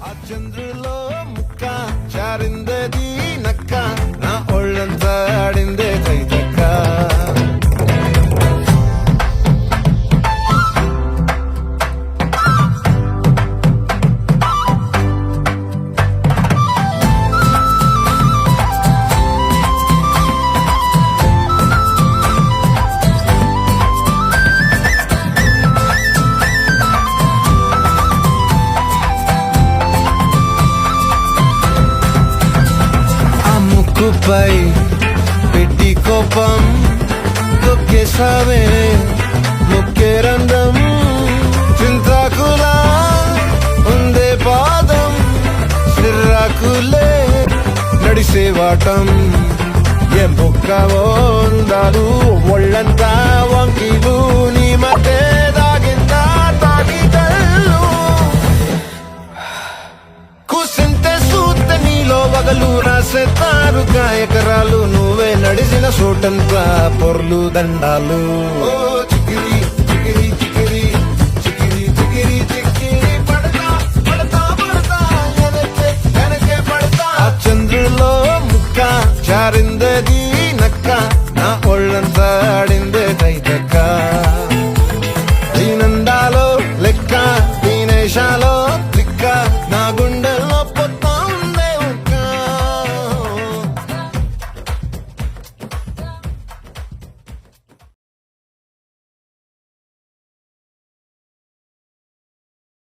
ఆ చంద్రులో ముక్క చారిందది నక్క నా ఒళ్ళంతా ఆడిందే తైతక్క ముక్కుపై పెట్టి కోపం తొక్కేసావే ముక్కే రంధ్రం చింతాకులా ఉందే పాదం సిర్రాకులే నడిసేవాటం ఏ బొక్కవో ఉందాలు ఒళ్ళంతా వంకిలు నీ మధ్య దాగిందా తాగిదల్లు కూసింతే సూత్తే నీలో వగలు రాసేతారు ఎకరాలు నువ్వే నడిసిన చోటంతా పొర్లు దండాలు